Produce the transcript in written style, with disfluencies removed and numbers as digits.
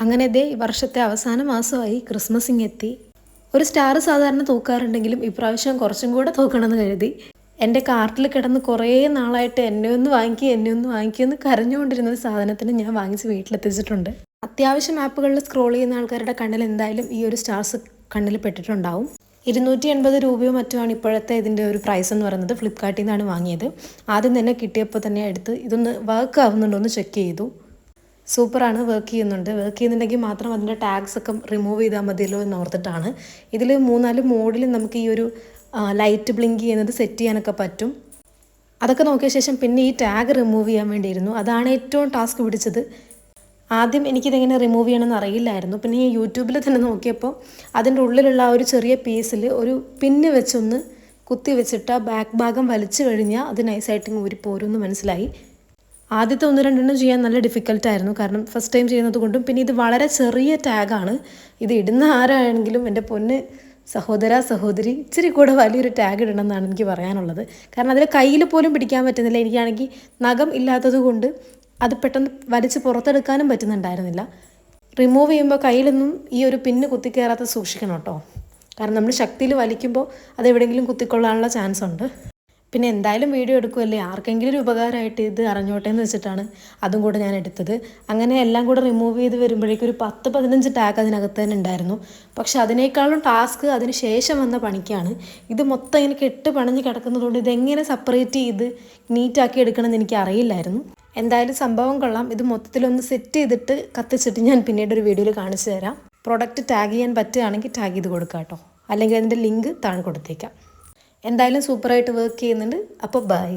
അങ്ങനെ ദേ വർഷത്തെ അവസാന മാസമായി, ക്രിസ്മസിങ് എത്തി. ഒരു സ്റ്റാർ സാധാരണ തൂക്കാറുണ്ടെങ്കിലും ഇപ്രാവശ്യം കുറച്ചും കൂടെ തൂക്കണമെന്ന് കരുതി. എൻ്റെ കാർട്ടിൽ കിടന്ന് കുറേ നാളായിട്ട് എന്നെ ഒന്ന് വാങ്ങിക്കുമെന്ന് കരഞ്ഞുകൊണ്ടിരുന്ന ഒരു സാധനത്തിന് ഞാൻ വാങ്ങിച്ച് വീട്ടിലെത്തിച്ചിട്ടുണ്ട്. അത്യാവശ്യം ആപ്പുകളിൽ സ്ക്രോൾ ചെയ്യുന്ന ആൾക്കാരുടെ കണ്ണിൽ എന്തായാലും ഈ ഒരു സ്റ്റാർസ് കണ്ണിൽ പെട്ടിട്ടുണ്ടാവും. 280 രൂപയോ മറ്റുമാണ് ഇപ്പോഴത്തെ ഇതിൻ്റെ ഒരു പ്രൈസ് എന്ന് പറയുന്നത്. ഫ്ലിപ്കാർട്ടിൽ നിന്നാണ് വാങ്ങിയത്. ആദ്യം തന്നെ കിട്ടിയപ്പോൾ തന്നെ എടുത്ത് ഇതൊന്ന് വർക്ക് ആവുന്നുണ്ടോ എന്ന് ചെക്ക് ചെയ്തു. സൂപ്പറാണ്, വർക്ക് ചെയ്യുന്നുണ്ടെങ്കിൽ മാത്രം അതിൻ്റെ ടാഗ്സ് ഒക്കെ റിമൂവ് ചെയ്താൽ മതിയല്ലോ എന്ന് ഓർത്തിട്ടാണ്. ഇതിൽ 3-4 മോഡിൽ നമുക്ക് ഈ ഒരു ലൈറ്റ് ബ്ലിങ്ക് ചെയ്യുന്നത് സെറ്റ് ചെയ്യാനൊക്കെ പറ്റും. അതൊക്കെ നോക്കിയ ശേഷം പിന്നെ ഈ ടാഗ് റിമൂവ് ചെയ്യാൻ വേണ്ടിയിരുന്നു. അതാണ് ഏറ്റവും ടാസ്ക് പിടിച്ചത്. ആദ്യം എനിക്കിതെങ്ങനെ റിമൂവ് ചെയ്യണമെന്ന് അറിയില്ലായിരുന്നു. പിന്നെ ഈ യൂട്യൂബിൽ തന്നെ നോക്കിയപ്പോൾ അതിൻ്റെ ഉള്ളിലുള്ള ആ ഒരു ചെറിയ പീസിൽ ഒരു പിന്ന് വെച്ചൊന്ന് കുത്തി വെച്ചിട്ട് ആ ബാക്ക് ഭാഗം വലിച്ചു കഴിഞ്ഞാൽ അത് നൈസായിട്ട് ഊരിപ്പോരുമെന്ന് മനസ്സിലായി. ആദ്യത്തെ 1-2 ചെയ്യാൻ നല്ല ഡിഫിക്കൽട്ടായിരുന്നു, കാരണം ഫസ്റ്റ് ടൈം ചെയ്യുന്നത് കൊണ്ടും. പിന്നെ ഇത് വളരെ ചെറിയ ടാഗാണ്. ഇത് ഇടുന്ന ആരാണെങ്കിലും എൻ്റെ പൊന്ന് സഹോദരി ഇച്ചിരി കൂടെ വലിയൊരു ടാഗ് ഇടണം എന്നാണ് എനിക്ക് പറയാനുള്ളത്. കാരണം അതിൽ കയ്യിൽ പോലും പിടിക്കാൻ പറ്റുന്നില്ല. എനിക്കാണെങ്കിൽ നഖം ഇല്ലാത്തത് കൊണ്ട് അത് പെട്ടെന്ന് വലിച്ച് പുറത്തെടുക്കാനും പറ്റുന്നുണ്ടായിരുന്നില്ല. റിമൂവ് ചെയ്യുമ്പോൾ കയ്യിലൊന്നും ഈ ഒരു പിന്ന് കുത്തിക്കയറാത്ത സൂക്ഷിക്കണം കേട്ടോ. കാരണം നമ്മൾ ശക്തിയിൽ വലിക്കുമ്പോൾ അത് എവിടെയെങ്കിലും കുത്തിക്കൊള്ളാനുള്ള ചാൻസ് ഉണ്ട്. പിന്നെ എന്തായാലും വീഡിയോ എടുക്കുമല്ലേ, ആർക്കെങ്കിലും ഒരു ഉപകാരമായിട്ട് ഇത് അറിഞ്ഞോട്ടെ എന്ന് വെച്ചിട്ടാണ് അതും കൂടെ ഞാൻ എടുത്തത്. അങ്ങനെ എല്ലാം കൂടെ റിമൂവ് ചെയ്ത് വരുമ്പോഴേക്കും ഒരു 10-15 ടാഗ് അതിനകത്ത് തന്നെ ഉണ്ടായിരുന്നു. പക്ഷെ അതിനേക്കാളും ടാസ്ക് അതിന് ശേഷം വന്ന പണിക്കാണ്. ഇത് മൊത്തം ഇങ്ങനെ കെട്ട് പണഞ്ഞ് കിടക്കുന്നതുകൊണ്ട് ഇതെങ്ങനെ സെപ്പറേറ്റ് ചെയ്ത് നീറ്റാക്കി എടുക്കണമെന്ന് എനിക്ക് അറിയില്ലായിരുന്നു. എന്തായാലും സംഭവം കൊള്ളാം. ഇത് മൊത്തത്തിലൊന്ന് സെറ്റ് ചെയ്തിട്ട് കത്തിച്ചിട്ട് ഞാൻ പിന്നീട് ഒരു വീഡിയോയിൽ കാണിച്ചു തരാം. പ്രോഡക്റ്റ് ടാഗ് ചെയ്യാൻ പറ്റുകയാണെങ്കിൽ ടാഗ് ചെയ്ത് കൊടുക്കാം കേട്ടോ, അല്ലെങ്കിൽ അതിൻ്റെ ലിങ്ക് താഴെ കൊടുത്തേക്കാം. എന്തായാലും സൂപ്പറായിട്ട് വർക്ക് ചെയ്യുന്നുണ്ട്. അപ്പോൾ ബൈ.